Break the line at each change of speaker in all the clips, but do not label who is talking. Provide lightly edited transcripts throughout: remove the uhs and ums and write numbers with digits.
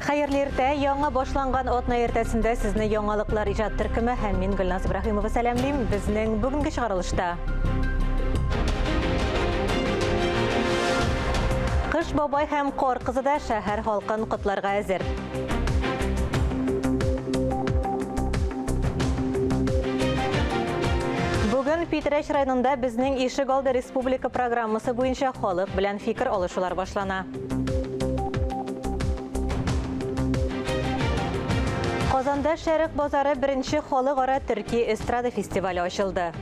Hayırlı ertə, яңа башланган отна ертәсендә сезне яңалыклар иҗат төркеме һәм мин Гөлназ Ибраһимова сәламлыйм. Безнең бүгенге чыгарылышта. Кыш бабай һәм кор кызы да шәһәр халкын котларга әзер. Бүген Питрәч районында безнең Ишегалды республика программасы буенча халык белән фикер алышулар башлана. Казанда Шәрык базары беренче халыкара төрки эстрада фестивале ачылды.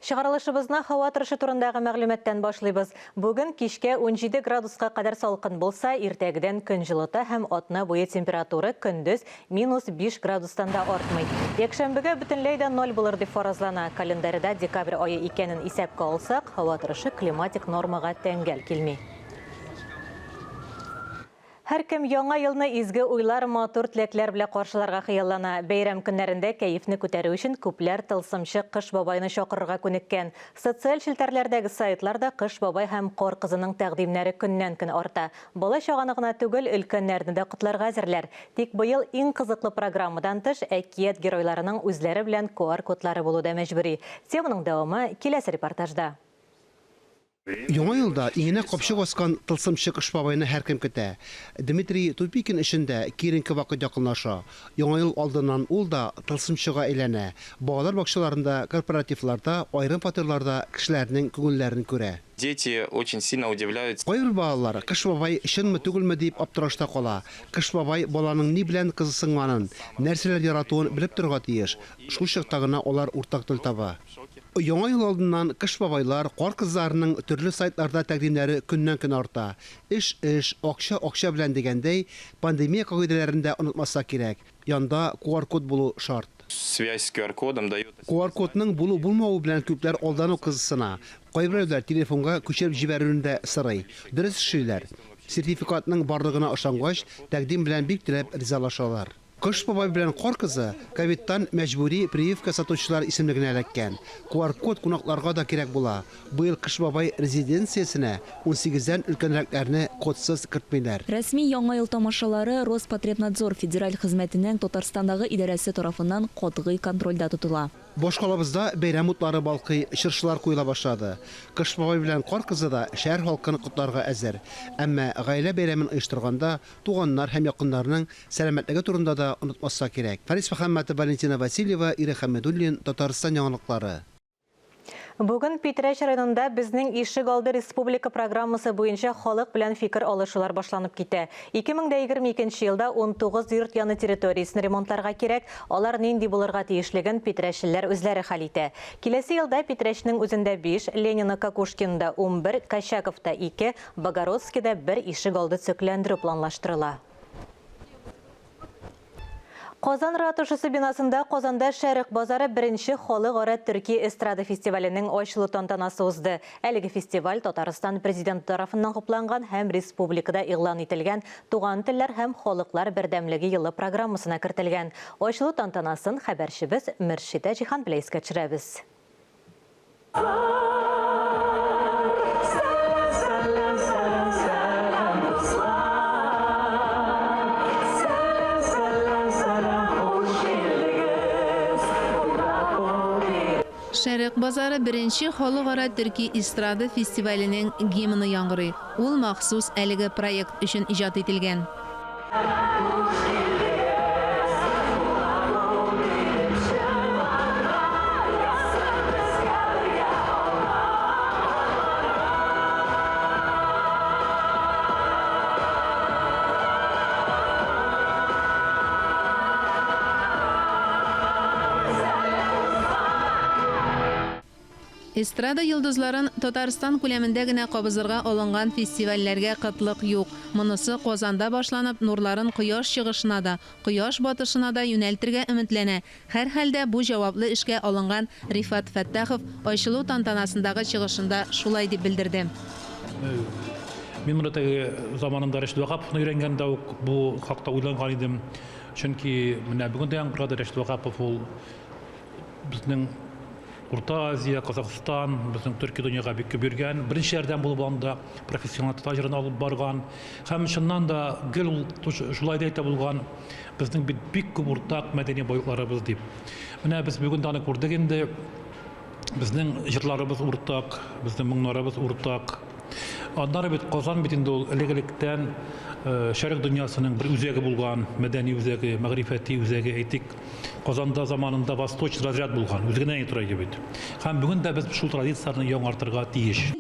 Чыгарылышыбызна һава торышы турындагы мәгълүматтан башлыйбыз. Бүген кичкә 17 градуска кадәр салкын булса, иртәгедән көн җылыта һәм атна буе температура көндез -5 градустан да артмый. Якшәмбегә бөтенләй дә 0 булыр дип фаразлана. Календарьда декабрь ае икәнен исәпкә алсак, һава торышы климатик нормага тәңгәл килми. Һәркем яңа елны изге уйлар, матур теләкләр белән каршыларга хыяллана. Бәйрәм көннәрендә кәефне күтәрү өчен күпләр тылсымчы Кыш бабайны чакырырга күнеккән. Социаль челтәрләрдәге сайтларда Кыш бабай һәм кор кызының тәкъдимнәре көннән-көн арта. Бала чаганы гына түгел, өлкәннәрне дә котларга әзерләр. Тик быел иң кызыклы программадан тыш әкият геройларының үзләре белән QR-кодлары булуда мәҗбүри. Теманың дәвамы киләсе репортажда.
Яңа елда иңенә капчык аскан тылсымчы Кыш бабайны һәркем көтә. Дмитрий Тупикин эшендә киренке вакыт якынлаша. Яңа ел алдыннан ул да тылсымчыга әйләнә. Балалар бакчаларында, корпоративларда, аерым фатирларда кешеләрнең күңелләрен күрә.
Дети очень сильно удивляются.
Кайбер балалар Кыш бабай чынмы түгелме дип аптырашта кала. Кыш бабай баланың ни белән кызыксынганын, нәрсәләр яратуын белеп торырга тиеш. Шул чакта гына алар уртак тел таба. Яңа ел алдыннан Кыш бабайлар кар кызларының төрле сайтларда тәкъдимнәре көннән-көн арта. Эш, акча белән дигәндәй, пандемия кагыйдәләрендә онытмаса кирәк. Янда QR-код булу шарт.
Связь с QR-кодом дает.
QR-кодның булу-булмавы белән күпләр алдану кызысына. Кайберәүләр телефонга күчереп җибәрүендә сырый. Дөрес эшлиләр. Сертификатның барлыгына ышангач, тәкъдим белән бик теләп ризалашалар. Кыш бабай белән кар кызы ковидтан мәҗбүри прививка сатучылар исемлегенә эләккән. QR-код кунакларга да кирәк була. Быел Кыш бабай резиденциясенә 18-дән өлкәнрәкләрне кодсыз кертмиләр.
Рәсми яңа ел тамашалары Роспотребнадзор федераль хезмәтенең Татарстандагы идарәсе тарафыннан катгый контрольдә тотыла.
Башкалабызда бәйрәм утлары балкый, чыршылар куела башлады. Кыш бабай белән кар кызы да шәһәр халкын котларга әзер. Әмма гаилә бәйрәмен оештырганда туганнар һәм якыннарның сәламәтлеге турында да онытмаска кирәк. Фарис Мөхәммәтов, Валентина Васильева, Ира Хәмидуллин, Татарстан яңалыклары.
Бүген Питрәч районында безнең Ишегалды республика программасы буенча халык белән фикер алышулар башланып китә. 2022 елда 19 йорт яны территориясын ремонтларга кирәк. Алар нинди булырга тиешлеген питрәчеләр үзләре хәл итә. Киләсе елда Питрәчнең үзендә 5, Ленина Кокушкинда 11, Качаковта 2, Богородскида 1 Ишегалды цөкләндерү планлаштырыла. Казан ратушасы бинасында Казанда Шәрык базары беренче халыкара төрки эстрада фестиваленең ачылу тантанасы узды. Әлеге фестиваль Татарстан президенты тарафыннан хупланган һәм республикада игълан ителгән Туган телләр һәм халыклар бердәмлеге елы программасына кертелгән. Ачылу тантанасын хәбәрчебез Мөршидә Җихан белән искә төшерәбез.
Шәрык базары беренче халыкара төрки эстрада фестиваленең гимны яңгырый. Ул махсус әлеге проект өчен иҗат ителгән. Эстрада йолдызларын Татарстан күләмендә генә кабызырга алынган фестивальләргә кытлык юк. Монысы Казанда башланып, нурларын кояш чыгышына да, кояш батышына да юнәлтергә өметләнә. Һәр хәлдә бу җаваплы эшкә алынган Рифат Фәттахов ачылу тантанасындагы чыгышында шулай дип белдерде.
Мен мұнда заманында Рәшид Вақаповны үйренгенде бұл хақта ойланған едім. Чөнки менә бүгін де аңғырады Рәшид Вақапов ол біздің Орта Азия, Қазақстан, біздің Түркия дүнияға бик көп йөргән. Беренче ярдәм булып анда профессионал тәҗрибәсен алып барган. Һәм шуннан да гел шулай да әйтә булган безнең бик күп уртак мәдәни байлыкларыбыз дип. Менә без бүген дә аны күрдек инде. Безнең җырларыбыз уртак, безнең моңнарыбыз уртак. Аннары бит Казан бит инде ул элек-электән шәрык дөньясының бер үзәге булган, мәдәни үзәге, мәгърифәти үзәге әйтик. Казанда заманында Восточный разряд булган, үзгенә әйтә бит. Һәм бүген дә без шул традицияләрне яңартырга тиеш.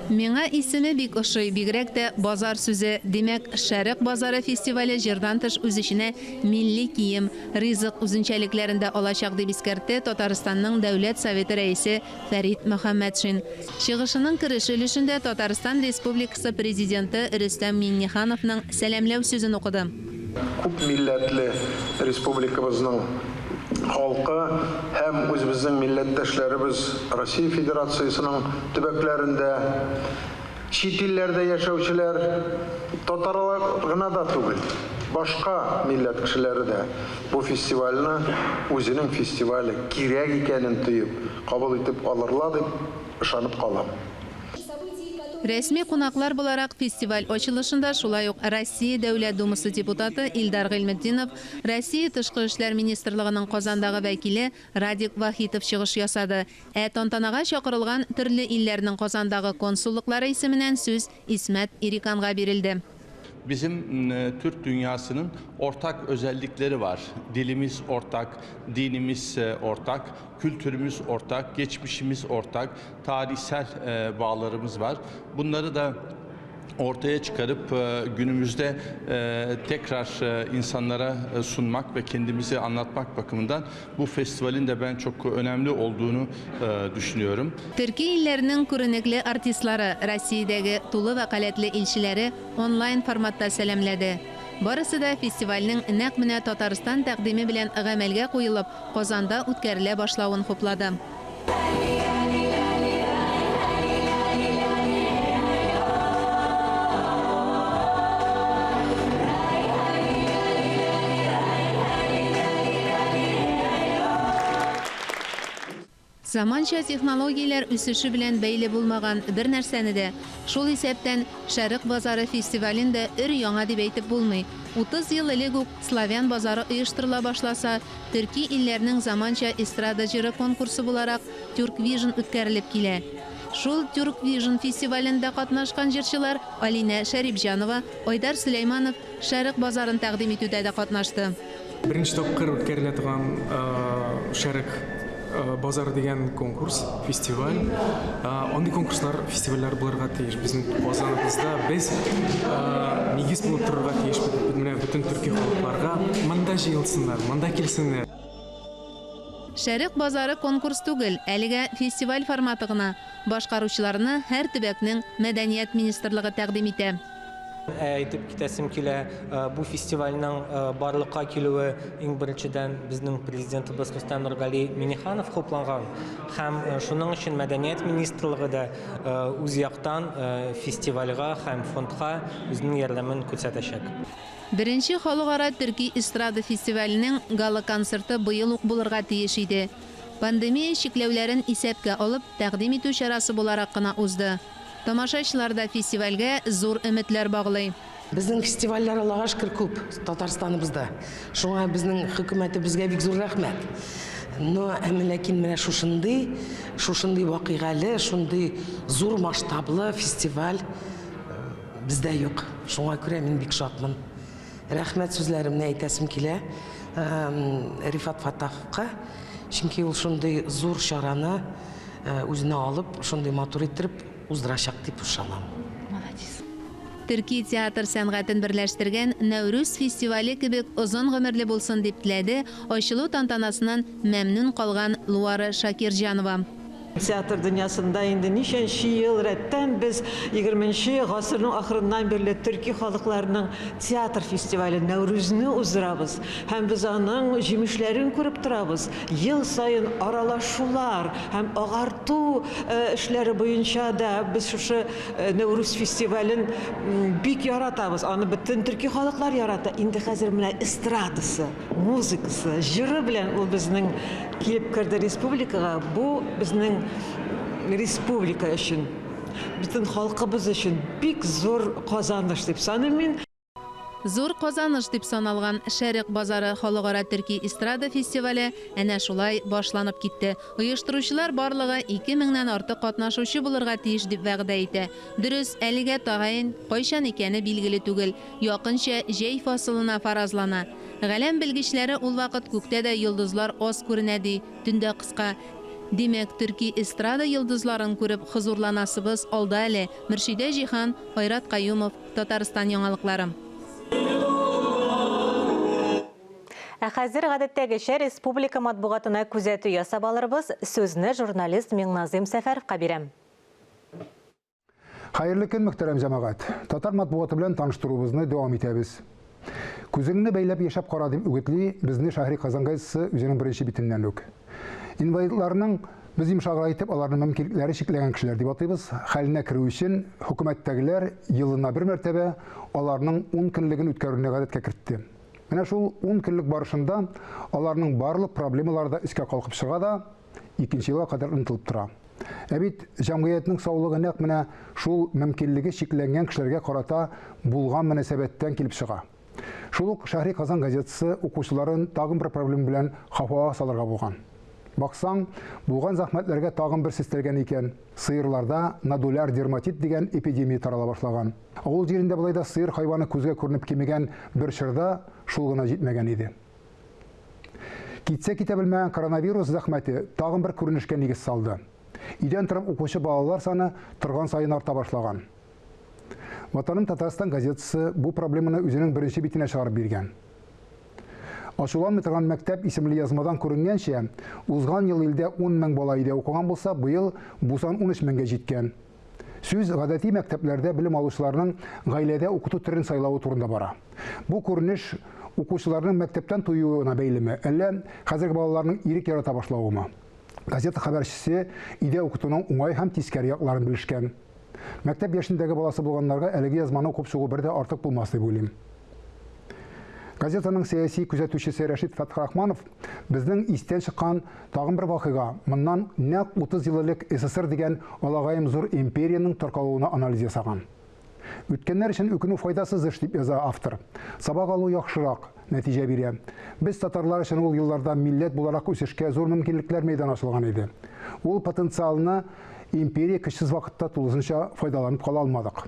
Миңа исеме бик ошый, бигрәк тә базар сүзе. Димәк, Шәрык базары фестивале җырдан тыш үз эченә милли кием, ризык үзенчәлекләрендә алачак дип искәртте Татарстанның Дәүләт Советы рәисе Фәрит Мөхәммәтшин. Чыгышының кереше өлешендә Татарстан Республикасы президенты Рөстәм Миңнехановның сәламләү сүзен укыды.
Күп милләтле республикабызның халкы һәм үзебезнең милләттәшләребез Россия Федерациясының төбәкләрендә, чит илләрдә яшәүчеләр, татарлар гына да түгел, башка милләт кешеләре дә бу фестивальне үзенең фестивале кирәк икәнен тоеп, кабул итеп алырлар дип ышанып калам.
Рәсми кунаклар буларак фестиваль ачылышында шулай ук Россия Дәүләт Думасы депутаты Илдар Гыйлметдинов, Россия Тышкы эшләр министрлыгының Казандагы вәкиле Радик Вахитов чыгыш ясады. Тантанага чакырылган төрле илләрнең Казандагы консуллыклары исеменнән сүз Исмәт Ириканга бирелде.
Bizim Türk dünyasının ortak özellikleri var. Dilimiz ortak, dinimiz ortak, kültürümüz ortak, geçmişimiz ortak, tarihsel bağlarımız var. Bunları da ortaya çıkarıp günümüzde tekrar insanlara sunmak ve kendimizi anlatmak bakımından bu festivalin de ben çok önemli olduğunu düşünüyorum.
Türkiye illərinin күренекле артистлары, Россиядәге тулы вәкаләтле илчеләре онлайн форматта сәламләде. Барысы да фестивальнең нәкъ менә Татарстан тәкъдиме белән гамәлгә куелып, Казанда үткәрелә башлавын хуплады. Заманча технологияләр үсеше белән бәйле булмаган бер нәрсәне дә, шул исәптән Шәрык базары фестивалендә өр-яңа дип әйтеп булмый. 30 ел элек үк Славян базары оештырыла башласа, төрки илләрнең заманча эстрада җыры конкурсы буларак Turk Vision үткәрелеп килә. Шул Turk Vision фестивалендә катнашкан җырчылар Алина Шәрипҗанова, Айдар Сөләйманов Шәрык базарын тәкъдим итүдә дә катнашты.
Беренче тапкыр үткәрелә торган Шәрык базар дигән конкурс, фестиваль. Андый конкурслар, фестивальләр булырга тиеш. Безнең Казаныбызда без нигез булып торырга тиеш. Менә бөтен төрки халыкларга монда җыелсыннар, монда килсеннәр.
Шәрык базары конкурс түгел, әлегә фестиваль форматы гына. Башкаручыларны һәр төбәкнең мәдәният министрлыгы тәкъдим итә.
Әйтеп китәсем килә, бу фестивальнең барлыкка килүе иң беренчедән безнең президентыбыз Рөстәм Миңнеханов хупланган һәм шуның өчен мәдәният министрлыгы да үз яктан фестивальгә һәм фондка үзенең ярдәмен күрсәтәчәк.
Беренче халыкара төрки эстрада фестиваленең гала концерты быел ук булырга тиеш иде. Пандемия чикләүләрен исәпкә алып, тәкъдим итү чарасы буларак кына узды. Тамашачылар да фестивальгә зур өметләр баглый.
Безнең фестивальләр Аллага шөкер күп Татарстаныбызда. Шуңа безнең хөкүмәтебезгә бик зур рәхмәт. Но ләкин менә шушындый вакыйгалы, шундый зур масштаблы фестиваль бездә юк. Шуңа күрә мин бик шатмын. Рәхмәт сүзләремне әйтәсем килә Рифат Фаттаховка. Чөнки ул шундый зур чараны үзенә алып, шундый матур иттереп уздырачак дип ышанам.
Төрки театр сәнгатен берләштергән Нәүрүз фестивале кебек озын гомерле булсын дип теләде ачылу тантанасыннан мәмнүн калган Луара Шакирҗанова.
Театр дөньясында инде ничәнче ел рәттән без 20-нче гасырның ахырыннан бирле төрки халыкларының театр фестивале Нәүрүзне уздырабыз. Һәм без аның җимешләрен күреп торабыз. Ел сайын аралашулар һәм агарту эшләре буенча да без шушы Нәүрүз фестивален бик яратабыз. Аны бөтен төрки халыклар ярата. Инде хәзер менә эстрадасы, музыкасы, җыры белән ул безнең килеп керде республикага. Бу безнең республика өчен, бөтен халкыбыз өчен бик зур казаныш дип саныйм мин.
Зур казаныш дип саналган Шәрык базары халыкара төрки эстрада фестивале әнә шулай башланып китте. Оештыручылар барлыгы 2000-нән артык катнашучы булырга тиеш дип вәгъдә итә. Дөрес, әлегә тагын кайчан икәне билгеле түгел. Якынча җәй фасылына фаразлана. Галәм белгечләре ул вакыт күктә дә йолдызлар аз күренә ди, төндә кыска. Демәк, төрки эстрада йолдызларын күреп хозурланасыбыз алда әле. Мөршидә Җихан, Айрат Каюмов, Татарстан яңалыклары.
Хәзер гадәттәгечә республика матбугатына күзәтү ясап алырбыз. Сүзне журналист Миңназым Сәфәровка бирәм.
Хәерле көн, мөхтәрәм җәмәгать. Татар матбугаты белән таныштырубызны дәвам итәбез. Күзеңне бәйләп яшәп кара дип үгетли безне Шәһри Казан газетасы үзенең беренче битеннән үк. Инвалидларның без йомшаграк итеп аларның мөмкинлекләре чикләгән кешеләр дип атыйбыз. Хәленә керү өчен хөкүмәттәгеләр елына бер мәртәбә аларның 10 көнлеген үткәрүне гадәткә кертте. Менә шул 10 көнлек барышында аларның барлык проблемалары да искә калкып чыга да 2нче елга кадәр онытылып тора. Ә бит җәмгыятьнең саулыгы нәкъ менә шул мөмкинлеге чикләнгән кешеләргә карата булган мөнәсәбәттән килеп чыга. Шул ук Шәһри Казан газетасы укучыларын тагын бер проблема белән хафага салырга булган. Баксаң, булган зәхмәтләргә тагын бер сестергән икән. Сыерларда нодуляр дерматит дигән эпидемия тарала башлаган. Авыл җирендә булай да сыер хайваны күзгә күренеп кимегән бер чорда шул гына җитмәгән иде. Китсә китә белмәгән коронавирус зәхмәте тагын бер күренешкә нигез салды. Идән торып укучы балалар саны торган саен арта башлаган. Ватаным Татарстан газетасы бу проблеманы үзенең беренче битенә чыгарып биргән. Ачуланмый торган мәктәп исемле язмадан күренгәнчә, узган ел илдә 10 мең бала өйдә укыган булса, быел бу сан 13 меңгә җиткән. Сүз гадәти мәктәпләрдә белем алучыларның гаиләдә укыту төрен сайлавы турында бара. Бу күренеш укучыларның мәктәптән туюына бәйлеме, әллә хәзерге балаларның ирек ярата башлавымы? Газета хәбәрчесе өйдә укытуның уңай һәм тискәре якларын белешкән. Мәктәп яшендәге баласы булганнарга әлеге язманы укып чыгу бер дә артык булмас дип уйлыйм. Газетаның сәяси күзәтүчесе Рәшит Фәтхрахманов безнең истән чыккан тагын бер вакыйга, моннан нәкъ 30 ел элек СССР дигән алагаем зур империяның таркалуына анализ ясаган. Үткәннәр өчен үкенү файдасыз эш дип яза автор. Сабак алу яхшырак нәтиҗә бирә. Без татарлар өчен ул елларда милләт буларак үсешкә зур мөмкинлекләр мәйдан ачылган иде. Ул потенциалны империя көчсез вакытта тулысынча файдаланып кала алмадык.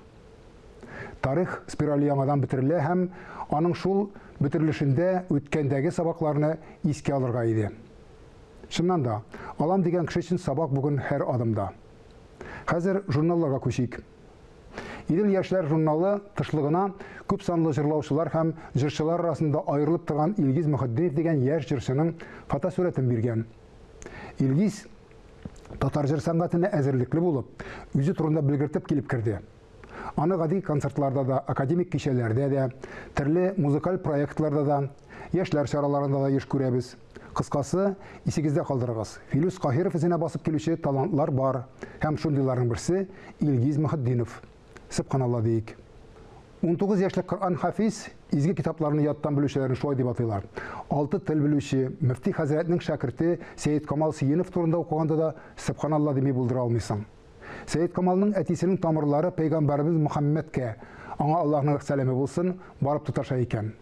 Тарих спирали яңадан бетерелә һәм аның шул бөтерелешендә үткәндәге сабакларны искә алырга иде. Чыннан да, алам дигән кеше өчен сабак бүген һәр адымда. Хәзер журналларга күчик. Идел яшьләр журналы тышлыгына күп санлы җырлаучылар һәм җырчылар арасында аерылып торган Илгиз Мөхәддинов дигән яшь җырчының фотосурәтен биргән. Илгиз татар җыр сәнгатенә әзерлекле булып, үзе турында белгертеп килеп керде. Аны гади концертларда да, академик кичәләрдә дә, төрле музыкаль проектларда да, яшьләр чараларында да еш күрәбез. Кыскасы, исегездә калдырыгыз. Филус Каһиров изенә басып килүче талантлар бар, һәм шундыйларның берсе Илгиз Мөхәддинов. Субханалла дейик. 19 яшьлек Коръан хафиз изге китапларны яттан белүчеләрне шулай дип атыйлар. 6 тел белүче мөфти хәзрәтнең шәкерте Сәйид Камал Сиенов турында укыганда да субханалла дими булдыра алмыйсың. Сәйид Камалның әтисенең тамырлары пәйгамбәрбез Мөхәммәдкә, аңа Аллаһның сәламе булсын, барып тоташа икән.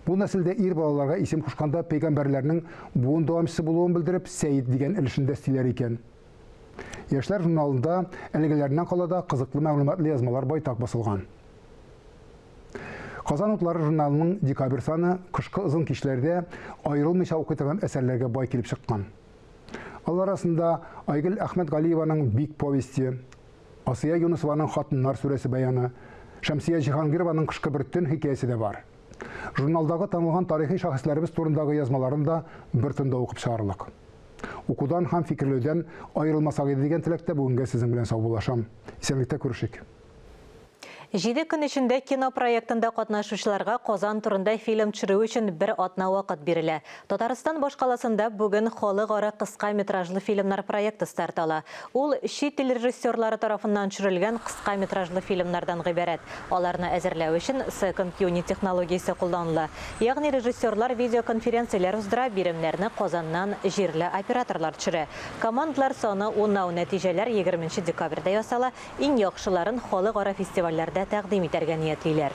Бу нәселдә ир балаларга исем кушканда пәйгамбәрләрнең буын дәвамчысы булуын белдереп Сәйид дигән өлешендә стиләр икән. Яшьләр журналында әлегеләреннән калада кызыклы мәгълүматлы язмалар байтак басылган. Казан утлары журналының декабрь саны кышкы озын кичләрдә аерылмыйча укый торган әсәрләргә бай килеп чыккан. Алар арасында Айгөл Әхмәт Галиеваның Бик повести, Асия Юнусованың Хатыннар сүрәсе баяны, Шәмсия Җиһангированың Кышкы бер төн хикәясе дә бар. Журналдагы танылган тарихи шәхесләребез турындагы язмаларын да бер төндә укып чыгарлык. укудан һәм фикерләүдән аерылмасак иде дигән теләктә бүгенгә сезнең белән саубуллашам. Исәнлектә күрешик.
7 көн эчендә кино проектында катнашучыларга Казан турында фильм төшерү өчен бер атна вакыт бирелә. Татарстан башкаласында бүген халыкара кыска метражлы фильмнар проекты старт ала. Ул чит ил режиссерлары тарафыннан төшерелгән кыска метражлы фильмнардан гыйбарәт. Аларны әзерләү өчен Second Unit технологиясе кулланыла. Ягъни режиссерлар видеоконференцияләр уздыра, биремнәрне Казаннан җирле операторлар төшерә. Командалар саны 10 нәтиҗәләр 20 декабрьдә ясала. Иң яхшыларын халыкара фестивальләрдә тәкъдим итәргә ниятлиләр.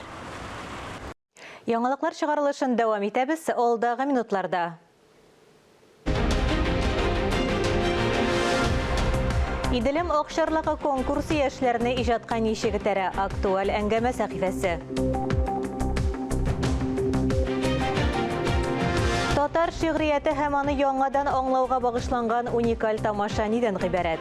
Яңалыклар чыгарылышын дәвам итәбез алдагы минутларда. Иделем Акчарлыгы конкурсы яшьләрне иҗатка ничек итәрә? Актуаль әңгәмә сәхифәсе. Татар шигърияте һәм аны яңадан аңлауга багышланган уникаль тамаша нидән гыйбарәт?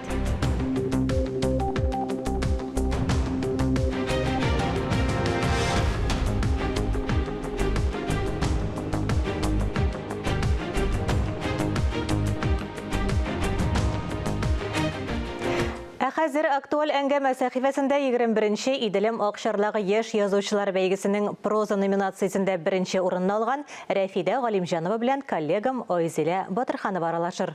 Хәзер актуаль әңгәмә сәхифәсендә 21-нче Иделем Акчарлыгы яшь язучылар бәйгесенең проза номинациясендә беренче урынны алган Рәфидә Галимҗанова белән коллегам Айзилә Батырханова аралашыр.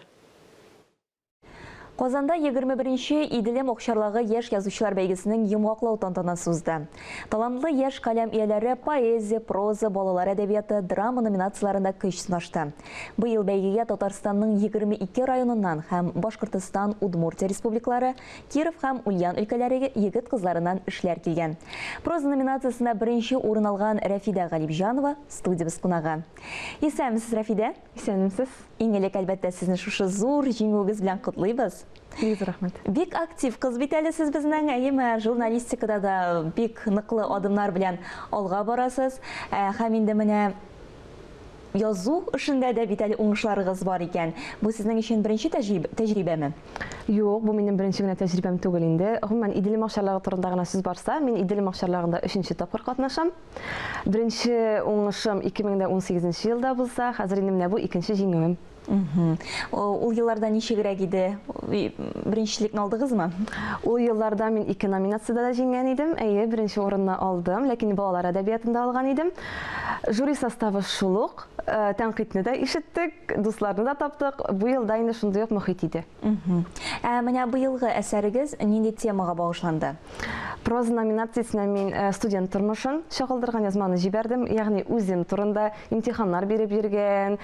Казанда 21-нче Иделем Акчарлыгы яшь язучылар бәйгесенең йомгаклау тантанасы узды. Талантлы яшь каләм ияләре поэзия, проза, балалар әдәбияты, драма номинацияларында көч сынашты. Быел бәйгегә Татарстанның 22 районыннан һәм Башкортстан, Удмуртия республикалары, Киров һәм Ульян өлкәләре егет кызларыннан эшләр килгән. Проза номинациясендә беренче урын алган Рәфидә Галимҗанова студиябыз кунагы. Исәнмесез, Рәфидә?
Исәнмесез.
Иң элек әлбәттә сезне шушы зур җиңүегез белән котлыйбыз.
Рәхмәт.
Бик актив кыз бит әле сез безнең, журналистикада да бик ныклы адымнар белән алга барасыз. Һәм инде менә язу эшендә дә бит әле уңышларыгыз бар икән. Бу сезнең өчен беренче тәҗрибәме?
Юк, бу минем беренче генә тәҗрибәм түгел инде. Гомумән Иделем Акчарлыгы турында гына сүз барса, мин Иделем Акчарлыгында 3нче тапкыр катнашам. Беренче уңышым 2018 елда булса, хәзер инде менә бу икенче җиңүем.
Ул елларда ничегрәк иде? Беренчелекне алдыгызмы?
Ул елларда мин 2 номинациядә дә җиңгән идем. Беренче урынны алдым, ләкин балалар әдәбиятында алган идем. Жюри составы шулык, тәнкыйтьне дә ишеттек, дусларны да таптык. Бу елда инде шундый ук мөхит иде.
Менә бу елгы әсәрегез нинди темага багышланды?
Проза номинациясенә мин студент тормышын чагылдырган язманы җибәрдем, ягъни үзем турында имтиханнар биреп йөргән,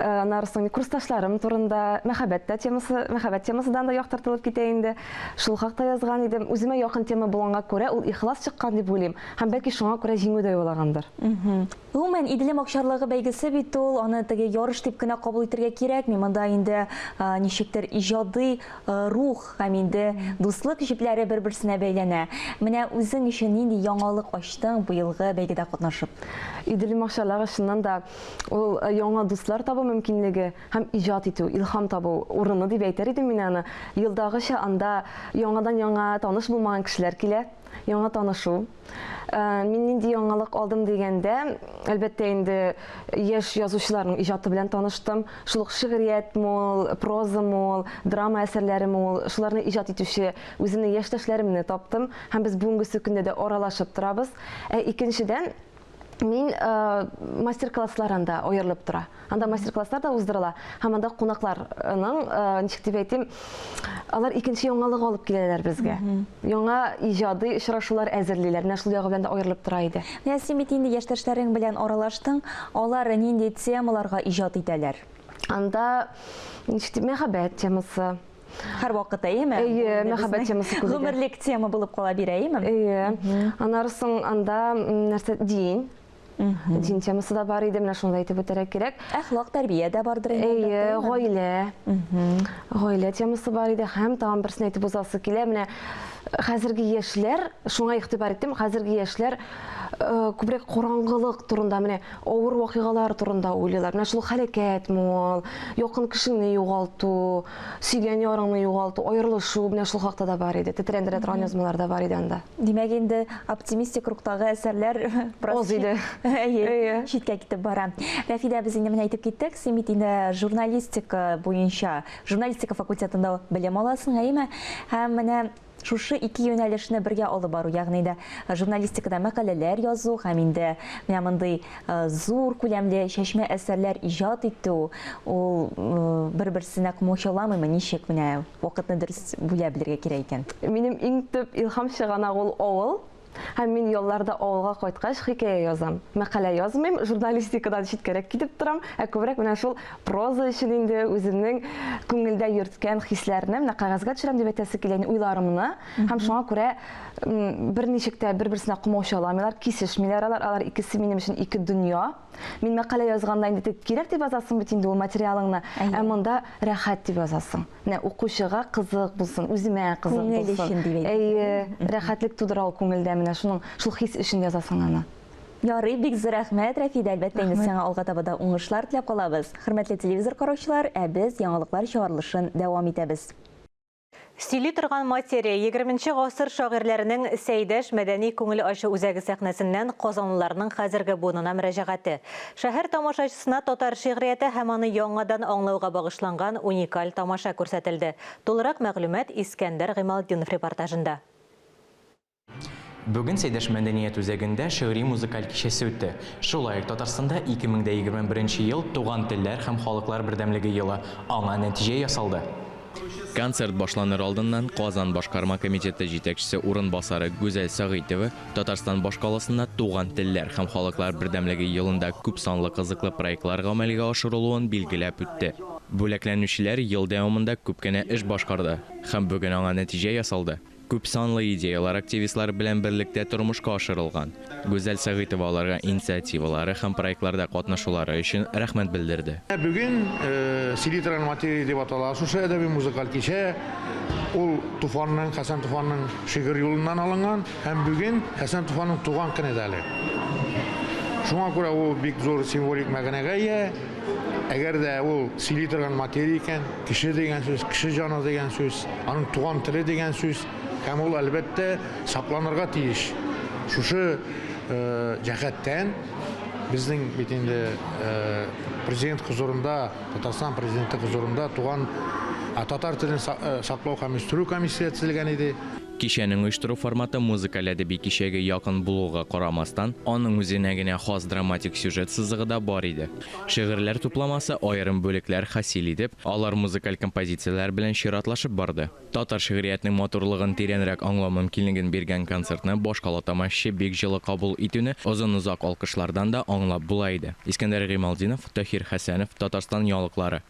аннан курсташларым турында мәхәббәт темасыдан да яктыртылып китә инде. Шул хакта язган идем. Үземә якын тема булганга күрә, ул ихлас чыккан дип уйлыйм. Һәм бәлки шуңа күрә җиңүдә уйлагандыр.
Гомумән Иделем Акчарлыгы бәйгесе бит ул, аны теге ярыш дип кенә кабул итәргә кирәкми. Монда инде ничектер иҗади рух һәм инде дуслык җипләре бер-берсенә бәйләнә. Менә үзең өчен нинди яңалык ачтың бу елгы бәйгедә катнашып?
Иделем Акчарлыгы шуннан да ул яңа дуслар табу мөмкинлеге һәм иҗат итү, илһам табу урыны дип әйтер идем мин аны. Елдагыча анда яңадан яңа таныш булмаган кешеләр килә, яңа танышу. Мин нинди яңалык алдым дигәндә, әлбәттә инде яшь язучыларның иҗаты белән таныштым. Шул шигърият мул, проза мул, драма әсәрләре мул, шуларны иҗат итүче үземнең яшьтәшләремне таптым һәм без бүгенге көндә дә аралашып торабыз. Икенчедән мин мастер-классларында аерылып тора. Анда мастер-класслар да уздырыла. Һәм анда кунакларның, ничек дип әйтим, алар икенче яңалык алып киләләр безгә. Яңа иҗади очрашулар әзерлиләр. Менә шул ягы белән дә аерылып тора иде.
Менә син бит инде яшьтәшләрең белән аралаштың. Алар нинди темаларга иҗат итәләр?
Анда ничек дип мәхәббәт темасы.
Һәр вакыт әйеме?
Мәхәббәт темасы күп.
Гомерлек тема булып кала бирә, әйеме?
Аннан анда нәрсә дин. Дин темасы да бар иде, менә шунда әйтеп үтәргә кирәк.
Әхлак, тәрбия дә бардыр инде.
Гаилә темасы бар иде, һәм тагын берсен әйтеп узасы килә. Менә хәзерге яшьләр, шуңа игътибар иттем, хәзерге яшьләр күбрәк караңгылык турында, менә авыр вакыйгалар турында уйлыйлар. Менә шул хәрәкәт мул, якын кешеңне югалту, сөйгән ярыңны югалту, аерылышу, менә шул хакта да бар иде. Тетрәндерә торган язмалар да бар иде анда.
Димәк, инде оптимистик рухтагы әсәрләр
Аз иде.
Читкә китеп бара. Рәфидә, без инде менә әйтеп киттек, син бит инде журналистика буенча, журналистика факультетында белем аласың, әйме? Һәм менә шушы ике юнәлешне бергә алып бару, ягъни да журналистикада мәкаләләр язу һәм инде менә мондый зур күләмле чәчмә әсәрләр иҗат итү, ул бер-берсенә комачауламыймы, ничек менә вакытны дөрес бүлә белергә кирәк икән?
Минем иң төп илһам чыганак ул авыл. Һәм мин ялларда авылга кайткач хикәя язам. Мәкалә язмыйм, журналистикадан читкәрәк китеп торам, ә күбрәк менә шул проза өчен инде үземнең күңелдә йөрткән хисләрне менә кагазга төшерәм дип әйтәсе килә, уйларымны. Һәм шуңа күрә берничек тә бер-берсенә комачауламыйлар, кисешмиләр алар икесе минем өчен ике дөнья. Мин мәкалә язганда инде кирәк дип язасың бит инде ул материалыңны, ә монда рәхәт дип язасың. Менә укучыга кызык булсын, үземә кызык булсын. Рәхәтлек тудыра ул күңелдә, менә шуның шул хис өчен язасың аны.
Ярый, бик зур рәхмәт, Рәфидә, әлбәттә инде сиңа алга таба да уңышлар теләп калабыз. Хөрмәтле телевизор караучылар, ә без яңалыклар чыгарылышын дәвам итәбез.
Сөйли торган материя 20-нче гасыр шагыйрьләренең сәйдәш мәдәни күңел ачу үзәге сәхнәсеннән казанлыларның хәзерге буынына мөрәҗәгате. Шәһәр тамашачысына татар шигърияте һәм аны яңадан аңлауга багышланган уникаль тамаша күрсәтелде. Тулырак мәгълүмат Искәндәр Гыймалдинов репортажында.
Бүген Сәйдәш мәдәният үзәгендә шигъри-музыкаль кичәсе үтте. Шулай ук Татарстанда 2021 ел туган телләр һәм халыклар бердәмлеге елы. Аңа нәтиҗә ясалды. Концерт башланыр алдыннан Казан башкарма комитеты җитәкчесе урынбасары Гүзәл Сагыйтова Татарстан башкаласында туган телләр һәм халыклар бердәмлеге елында күп санлы кызыклы проектлар гамәлгә ашырылуын билгеләп үтте. Бүләкләнүчеләр ел дәвамында күп кенә эш башкарды һәм бүген аңа нәтиҗә ясалды. Күп санлы идеялар активистлар белән берлектә тормышка ашырылган. Гүзәл Сагыйтова аларга инициативалары һәм проектларда катнашулары өчен рәхмәт белдерде.
Бүген селитран материя дип атала шушы әдәби музыкаль кичә ул Туфанның, Хәсән Туфанның шигырь юлыннан алынган һәм бүген Хәсән Туфанның туган көне дә. Шуңа күрә ул бик зур символик мәгънәгә ия. Әгәр дә ул селитран материя икән, кеше дигән сүз, кеше җаны дигән сүз, аның туган теле дигән сүз, һәм ул әлбәттә сакланырга тиеш. Шушы җәһәттән безнең бит инде президент хузурында, Татарстан президенты хузурында туган татар телен саклау һәм үстерү комиссиясе төзелгән иде.
Кичәнең оештыру форматы музыкаль әдәби кичәгә якын булуга карамастан, аның үзенә генә хас драматик сюжет сызыгы да бар иде. Шигырьләр тупламасы аерым бүлекләр хасил итеп, алар музыкаль композицияләр белән чиратлашып барды. Татар шигъриятының матурлыгын тирәнрәк аңлау мөмкинлеген биргән концертны башкала тамашачы бик җылы кабул итүне озын-озак алкышлардан да аңлап була иде. Искәндәр Гыймалдинов, Таһир Хәсәнов, Татарстан яңалыклары.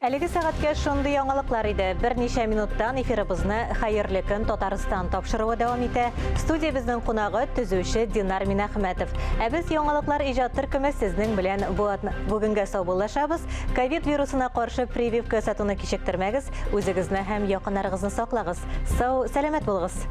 Әлеге сәгатькә шундый яңалыклар иде. Берничә минуттан эфирыбызны хәерле көн Татарстан тапшыруы дәвам итә. Студиябезнең кунагы төзүче Динар Минәхмәтов. Ә без яңалыклар иҗат төркеме сезнең белән бүгенгә саубуллашабыз. Ковид вирусына каршы прививка сатуны кичектермәгез, үзегезне һәм якыннарыгызны саклагыз. Сау, сәламәт булыгыз.